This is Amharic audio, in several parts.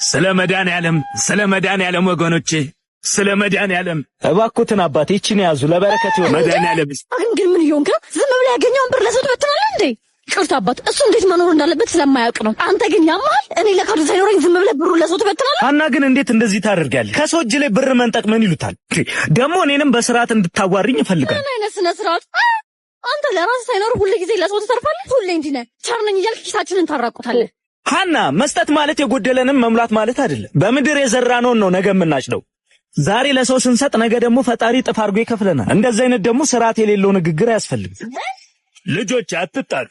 ስለ መድኃኒዓለም ወገኖቼ ስለ መድኃኒዓለም እባክዎትን አባቴ እቺን ያዙ ለበረከት ይሁን መድኃኒዓለም። ግን ምን ይሆንካ? ዝም ብለህ ያገኘውን ብር ለሰው ትበትናለህ እንዴ? ይቅርታ አባት፣ እሱ እንዴት መኖር እንዳለበት ስለማያውቅ ነው። አንተ ግን ያማል። እኔ ለካርድ ሳይኖረኝ ዝም ብለህ ብሩ ለሰው ትበትናለህ? አና ግን እንዴት እንደዚህ ታደርጋለህ? ከሰው እጅ ላይ ብር መንጠቅ ምን ይሉታል? ደግሞ እኔንም በስርዓት እንድታዋሪኝ እፈልጋለሁ። ምን አይነት ስነ ስርዓት? አንተ ለራስህ ሳይኖር ሁሉ ጊዜ ለሰው ትተርፋለህ። ሁሌ እንዲህ ነህ። ቸርነኝ እያልክ ኪሳችንን ታራቁታለህ። ሀና፣ መስጠት ማለት የጎደለንም መሙላት ማለት አይደለም። በምድር የዘራነውን ነው ነገ የምናጭደው። ዛሬ ለሰው ስንሰጥ ነገ ደግሞ ፈጣሪ ጥፍ አድርጎ ይከፍለናል። እንደዚህ አይነት ደግሞ ስርዓት የሌለው ንግግር አያስፈልግም። ልጆች አትጣሉ፣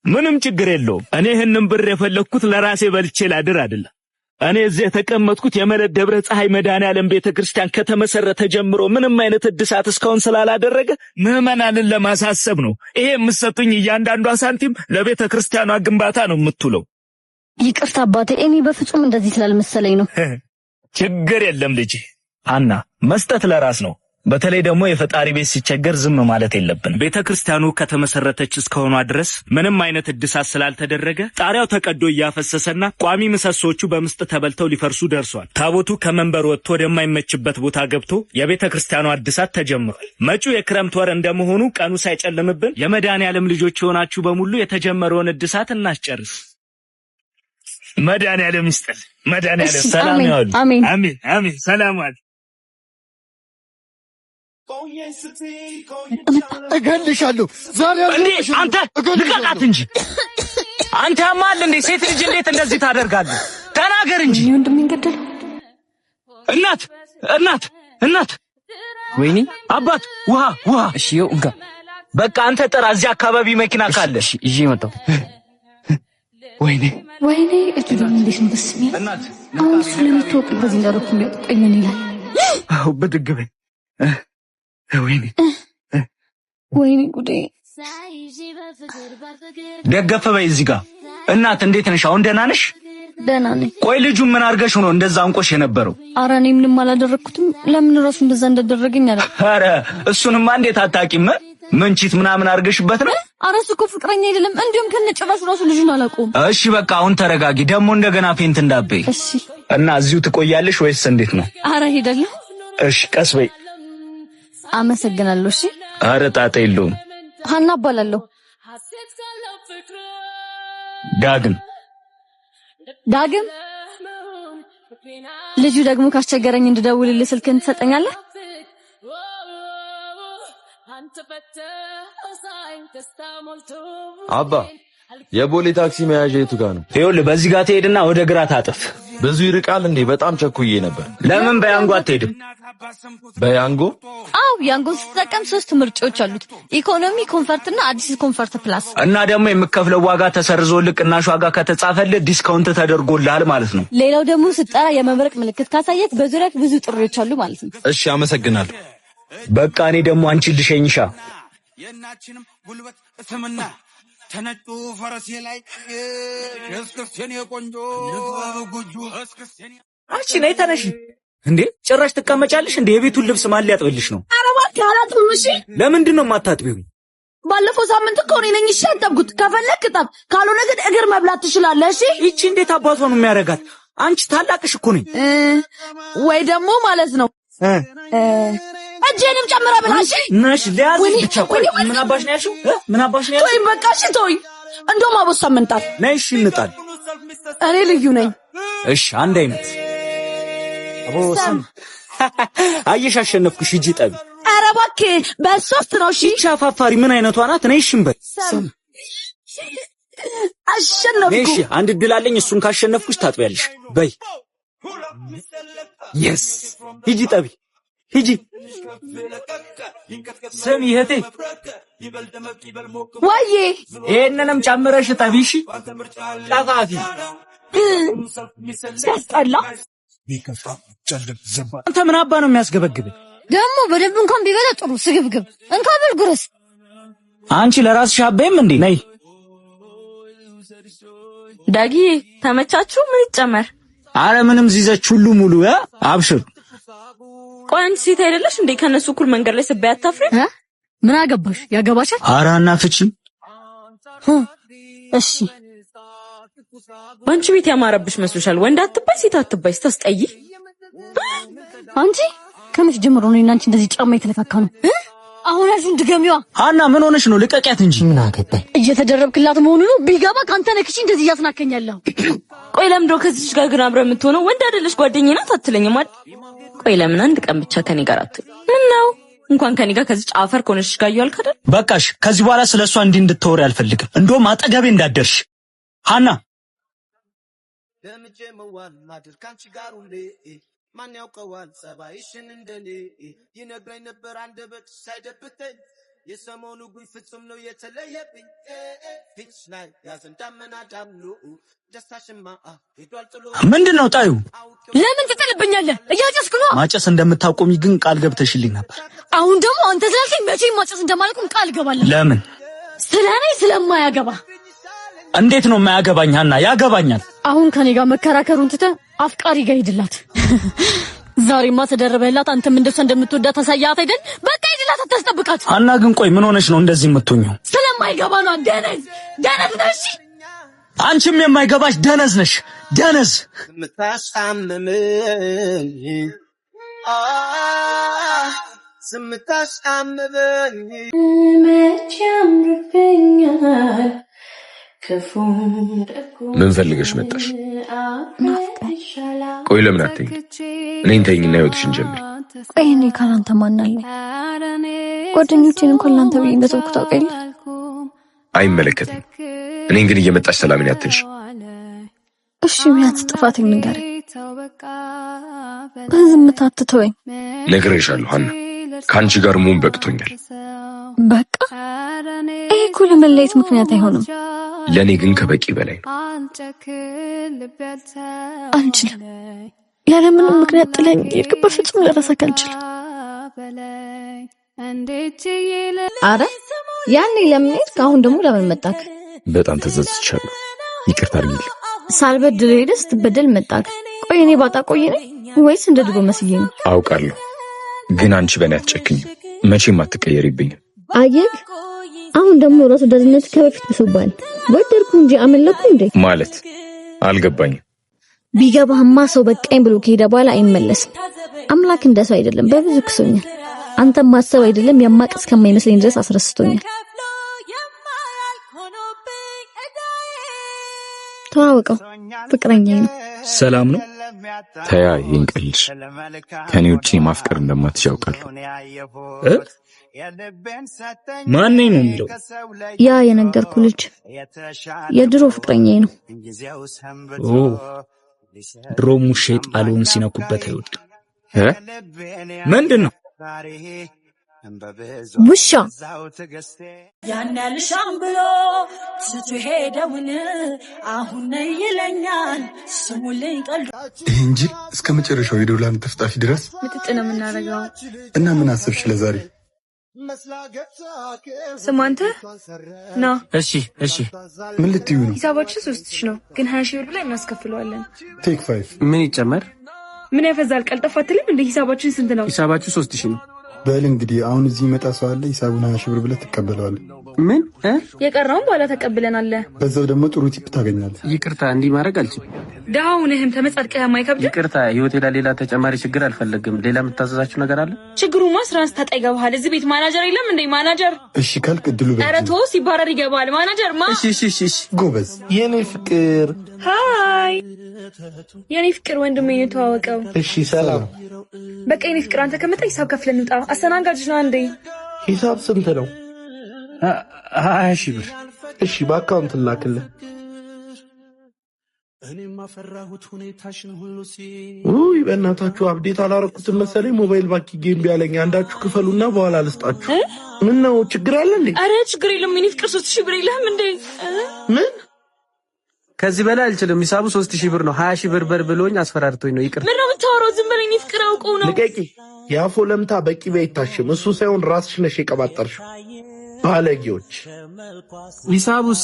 ምንም ችግር የለውም። እኔ ይህንን ብር የፈለኩት ለራሴ በልቼ ላድር አይደለም። እኔ እዚህ የተቀመጥኩት የመለድ ደብረ ፀሐይ መድኃኒዓለም ቤተክርስቲያን ከተመሰረተ ጀምሮ ምንም አይነት እድሳት እስካሁን ስላላደረገ ምዕመናንን ለማሳሰብ ነው። ይሄ የምትሰጡኝ እያንዳንዷ ሳንቲም ለቤተክርስቲያኗ ግንባታ ነው የምትውለው። ይቅርታ አባቴ፣ እኔ በፍጹም እንደዚህ ስላልመሰለኝ ነው። ችግር የለም ልጄ። ሀና፣ መስጠት ለራስ ነው። በተለይ ደግሞ የፈጣሪ ቤት ሲቸገር ዝም ማለት የለብን። ቤተክርስቲያኑ ከተመሰረተች እስከሆኗ ድረስ ምንም አይነት እድሳት ስላልተደረገ ጣሪያው ተቀዶ እያፈሰሰና ቋሚ ምሰሶቹ በምስጥ ተበልተው ሊፈርሱ ደርሷል። ታቦቱ ከመንበር ወጥቶ ወደማይመችበት ቦታ ገብቶ የቤተክርስቲያኑ እድሳት ተጀምሯል። መጪው የክረምት ወር እንደመሆኑ ቀኑ ሳይጨልምብን የመድኃኒዓለም ልጆች የሆናችሁ በሙሉ የተጀመረውን እድሳት እናስጨርስ። መድኃኒዓለም ይስጥል። መድኃኒዓለም ሰላም ያውል። አሜን አሜን አሜን። ሰላም ዋል። እገልሻለሁ ዛሬ እንዴ! አንተ ልቀቃት እንጂ አንተ ያማል እንዴ! ሴት ልጅ እንዴት እንደዚህ ታደርጋለህ? ተናገር እንጂ። ወንድም ይንገደል። እናት ወይኔ አባት ውሃ። እሺ ይኸው እንካ። በቃ አንተ ጥራ። እዚህ አካባቢ መኪና ካለ እሺ ይዤ መጣሁ። ወይኔ እጁ ደግሞ እንዴት ነው ደስ የሚል። አሁን እሱ ለምትወቅ በዚህ እንዳደረኩ የሚያጠቀኝ ምን ይላል? አው በድግ በይ። ወይኔ ጉዴ። ደገፈ በይ እዚህ ጋር። እናት እንዴት ነሽ? አሁን ደህና ነሽ? ደህና ነኝ። ቆይ ልጁ ምን አርገሽ ነው እንደዛ አንቆሽ የነበረው? ኧረ እኔ ምንም አላደረኩትም። ለምን ራሱ እንደዛ እንዳደረገኝ አለ። ኧረ እሱንማ እንዴት አታውቂም? ምንቺት ምናምን አርገሽበት ነው? ኧረ እሱ እኮ ፍቅረኛ አይደለም። እንዲሁም ከነጭራሹ ራሱ ልጁን አላውቀውም። እሺ በቃ አሁን ተረጋጊ። ደግሞ እንደገና ፌንት እንዳትበይ እሺ። እና እዚሁ ትቆያለሽ ወይስ እንዴት ነው? ኧረ ሄዳለሁ። እሺ ቀስ በይ። አመሰግናለሁ። እሺ። ኧረ ጣጣ የለውም። ሀና እባላለሁ። ዳግም ልጁ ደግሞ ካስቸገረኝ እንድደውልልህ ስልክህን ትሰጠኛለህ? አባ የቦሌ ታክሲ መያዣ የቱ ጋር ነው? ይኸውልህ በዚህ ጋር ትሄድና ወደ ግራ ታጥፍ። ብዙ ይርቃል እንዴ? በጣም ቸኩዬ ነበር። ለምን በያንጎ አትሄድም? በያንጎ? አው ያንጎ ስትጠቀም 3 ምርጫዎች አሉት። ኢኮኖሚ፣ ኮምፈርት እና አዲስ ኮምፈርት ፕላስ። እና ደግሞ የምከፍለው ዋጋ ተሰርዞልህ ቅናሽ ዋጋ ከተጻፈልህ ዲስካውንት ተደርጎልሃል ማለት ነው። ሌላው ደግሞ ስትጠራ የመብረቅ ምልክት ካሳየት በዙሪያክ ብዙ ጥሪዎች አሉ ማለት ነው። እሺ አመሰግናለሁ። በቃ እኔ ደግሞ አንቺን ልሸኝሻ። የእናችንም ጉልበት ስምና ተነጩ ፈረሴ ላይ እስክስቴን የቆንጆ ጉጆ እስክስቴን። አንቺ ነይ ተነሽ። እንዴ ጭራሽ ትቀመጫለሽ እንዴ? የቤቱን ልብስ ማን ሊያጥብልሽ ነው? ኧረ እባክህ አላጥብም። እሺ ለምንድን ነው የማታጥቢው? ባለፈው ሳምንት እኮ እኔ ነኝ እሺ ያጠብኩት። ከፈለክ ጠብ፣ ካልሆነ ግን እግር መብላት ትችላለህ። እሺ ይቺ እንዴት አባቷ ነው የሚያረጋት? አንቺ ታላቅሽ እኮ ነኝ። ወይ ደግሞ ማለት ነው እጄንም ጨምራ ብላ። እሺ ነሽ ሊያዝሽ ብቻ። ቆይ ምን አባሽ ነው ያልሽው? ምን አባሽ ነው ያልሽው? ቆይ በቃ እሺ ተወኝ። እንደውም አቦሳ መንጣት ነይ። እሺ እንጣል። እኔ ልዩ ነኝ። እሺ አንድ አይነት አቦሳም። አየሽ አሸነፍኩሽ። ሂጂ ጠቢ። ኧረ እባክህ በሶስት ነው። እሺ ሻፋፋሪ ምን አይነቷ ናት? ነይ። እሺ በይ። አሸነፍኩ። እሺ አንድ ድል አለኝ። እሱን ካሸነፍኩሽ ታጥቢያለሽ። በይ። የስ ሂጂ ጠቢ። ሂጂ። ስሚ እህቴ፣ ወይዬ ይሄንንም ጨምረሽ ጠቢሽ። ጣፋፊ ሲያስጠላ። አንተ ምን አባ ነው የሚያስገበግብህ? ደግሞ በደንብ እንኳን ቢበላ ጥሩ ስግብግብ። እንካ በልጉረስ። አንቺ ለራስሽ አበይም እንዴ? ነይ ዳጊ ተመቻችሁ? ምን ይጨመር? አረ ምንም ዚዘች ሁሉ ሙሉ ያ አብሽር። ቆይ አንቺ ሴት አይደለሽ እንዴ? ከነሱ እኩል መንገድ ላይ ስበይ አታፍሪም? ምን አገባሽ? ያገባሻል? አራና ፍቺ። እሺ ባንቺ ቤት ያማረብሽ መስሎሻል? ወንድ አትባይ ሴት አትባይ ስታስጠይ። አንቺ ከመቼ ጀምሮ ነው እናንቺ እንደዚህ ጫማ የተለካካ ነው? አሁን አልሽን ድገሚዋ። ሀና ምን ሆነሽ ነው? ልቀቂያት እንጂ። ምን አገባኝ? እየተደረብክላት መሆኑ ነው። ቢገባ ካንተ ነክሽ እንደዚህ እያስናከኛለሁ። ቆይ ለምንድነው ከዚህች ጋር ግን አብረን የምትሆነው? ወንድ አይደለሽ ጓደኛዬ ናት አትለኝም አይደል? ቆይ ለምን አንድ ቀን ብቻ ከኔ ጋር አትሆኝ? ምን ነው እንኳን ከኔ ጋር ከዚህች አፈር ከሆነሽ ጋር ያልክ አይደል? በቃሽ። ከዚህ በኋላ ስለሷ እንድትወሪ አልፈልግም። እንደውም አጠገቤ እንዳትደርሽ ሀና። ማን ያውቀዋል ጸባይሽን እንደኔ ይነግረኝ ነበር አንደበት ሳይደብተኝ የሰሞኑ ጉኝ ፍጹም ነው የተለየብኝ ፊትሽ ላይ ያዘን ዳመና ዳምኑ ደስታሽማ ሄዷል ጥሎ ምንድነው ጣዩ? ለምን ትጥልብኛለህ? እያጨስኩ ነው። ማጨስ እንደምታቆሚ ግን ቃል ገብተሽልኝ ነበር። አሁን ደግሞ አንተ ስላልከኝ መቼም ማጨስ እንደማልቆም ቃል ገባለሁ። ለምን? ስለኔ ስለማያገባ። እንዴት ነው የማያገባኝ? ሀና ያገባኛል። አሁን ከኔ ጋር መከራከሩን ትተህ አፍቃሪ ጋር ሂድላት። ዛሬማ ተደረበላት። አንተም እንደሷ እንደምትወዳት ታሳያት አይደል? በቃ ሂድላት፣ አታስጠብቃት። ሀና ግን ቆይ ምን ሆነሽ ነው እንደዚህ የምትሆኚው? ስለማይገባ ነው። ደነዝ ነሽ። አንቺም የማይገባሽ ደነዝ ነሽ። ደነዝ ስምታሳምበኝ መቼ ያምርብኛል። ምን ፈልገሽ መጣሽ? ቆይ ለምን አትይኝ? እኔን ተይኝና ህይወትሽን ጀምሪ። ቆይ እኔ ካላንተ ማን አለኝ? ጓደኞቼን እንኳን ላንተ ብዬ እንደተውኩ ታውቃለህ። አይመለከትም። እኔን ግን እየመጣሽ ሰላምን ያትንሽ። እሺ ቢያንስ ጥፋቴን ንገረኝ። በዝምታ አትተወኝ። ነግሬሻለሁ ሀና፣ ከአንቺ ጋር መሆን በቅቶኛል። በቃ ይሄ እኮ ለመለየት ምክንያት አይሆንም። ለእኔ ግን ከበቂ በላይ ነው። አልችልም። ያለምንም ምክንያት ጥለኝ ይልቅ በፍጹም ልረሳህ አልችልም። አረ ያኔ ለምን ሄድክ? አሁን ደግሞ ለምን መጣክ? በጣም ተጸጽቻለሁ። ይቅርታ አድርጊልኝ። ሳልበድል ሄደህ ስትበደል መጣክ። ቆይ እኔ ባጣ ቆይ ነኝ ወይስ እንደ ድሮ መስዬ ነው? አውቃለሁ፣ ግን አንቺ በእኔ አትጨክኝም። መቼም አትቀየሪብኝም። አየህ አሁን ደግሞ ራስ ወዳድነት ከበፊት ብሶባል። ወደድኩ እንጂ አመለኩ እንዴ ማለት አልገባኝም። ቢገባህማ ሰው በቃኝ ብሎ ከሄደ በኋላ አይመለስም። አምላክ እንደሰው አይደለም፣ በብዙ ክሶኛል። አንተም ማሰብ አይደለም ያማቅ እስከማይመስለኝ ድረስ አስረስቶኛል። ተዋወቀው፣ ፍቅረኛዬ ነው። ሰላም ነው። ተያ ይሄን ቀልሽ ከኔ ውጪ ማፍቀር እንደማትችል አውቃለሁ። ማን ነው የሚለው? ያ የነገርኩ ልጅ የድሮ ፍቅረኛዬ ነው። ኦ ድሮ ሙሼ ጣሉን ሲነኩበት አይወድ ምንድነው? ውሻ ያን ያልሻም ብሎ ስቱ ሄደውን አሁን ነይ ይለኛል ስሙልኝ ቀልዱ እንጂ እስከ መጨረሻው የዶላር ተፍጣፊ ድረስ ምጥጥ ነው የምናደርገው። እና ምን አሰብሽ ለዛሬ? ስማንተ ና። እሺ ምን ልትዩ ነው? ሂሳባችን 3000 ነው፣ ግን 20 ሺህ ብር ላይ እናስከፍለዋለን። ቴክ 5 ምን ይጨመር? ምን ያፈዛል? ቀልጠፍ አትልም እንዴ? ሂሳባችን ስንት ነው? ሂሳባችሁ 3000 ነው። በል እንግዲህ አሁን እዚህ መጣ ሰው አለ። ሂሳቡን 20 ሺህ ብር ብለህ ትቀበለዋለህ። ምን የቀረውን በኋላ ተቀብለናል። በዛው ደግሞ ጥሩ ቲፕ ታገኛለህ። ይቅርታ እንዲህ ማድረግ አልችልም። ደሃውንህም ተመጻድቀህ የማይከብድ ይቅርታ። ህይወቴ ላይ ሌላ ተጨማሪ ችግር አልፈለግም። ሌላ የምታዘዛችሁ ነገር አለ? ችግሩማ ስራን ስታጣ ይገባሃል። እዚህ ቤት ማናጀር የለም እንዴ? ማናጀር እሺ ካልክ እድሉ በል። ኧረ ተው፣ ሲባረር ይገባል። ማናጀር ማ እሺ ጎበዝ የኔ ፍቅር። ሃይ የኔ ፍቅር ወንድሜ ነው፣ ተዋወቀው። እሺ ሰላም። በቃ የኔ ፍቅር አንተ ከመጣ ሂሳብ ከፍለን እንውጣ። አስተናጋጅ ነው አንዴ። ሂሳብ ስንት ነው? 20 ሺህ ብር። እሺ በአካውንት ላክልህ። እኔም አፈራሁት ሁኔታሽን ሁሉ ውይ በእናታችሁ አብዴት አላረኩትም መሰለኝ። ሞባይል ባንኪንግ ጌም ቢያለኝ አንዳችሁ ክፈሉና በኋላ ልስጣችሁ። ምን ነው ችግር አለ እንዴ? አረ ችግር የለም የኔ ፍቅር። 3000 ብር የለህም እንዴ? ምን ከዚህ በላይ አልችልም። ሂሳቡ 3000 ብር ነው። 20 ሺህ ብር ብሎኝ አስፈራርቶኝ ነው። ይቅር። ምን ነው የምታወራው? ዝም በለኝ። እኔ ፍቅር አውቀው ነው። ልቀቂ። የአፎ ለምታ በቂቤ አይታሽም። እሱ ሳይሆን ራስሽ ነሽ የቀባጠርሽው። ባለጌዎች። ሂሳቡስ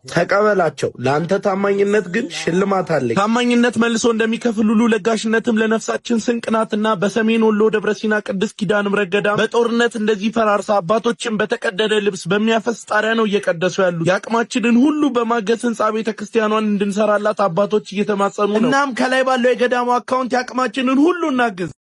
ተቀበላቸው። ለአንተ ታማኝነት ግን ሽልማት አለኝ። ታማኝነት መልሶ እንደሚከፍል ሁሉ ለጋሽነትም ለነፍሳችን ስንቅ ናትና በሰሜን ወሎ ደብረ ሲና ቅድስት ኪዳነ ምሕረት ገዳም በጦርነት እንደዚህ ፈራርሳ አባቶችን በተቀደደ ልብስ በሚያፈስ ጣሪያ ነው እየቀደሱ ያሉት። የአቅማችንን ሁሉ በማገዝ ህንጻ ቤተክርስቲያኗን እንድንሰራላት አባቶች እየተማጸኑ ነው። እናም ከላይ ባለው የገዳሙ አካውንት የአቅማችንን ሁሉ እናግዝ።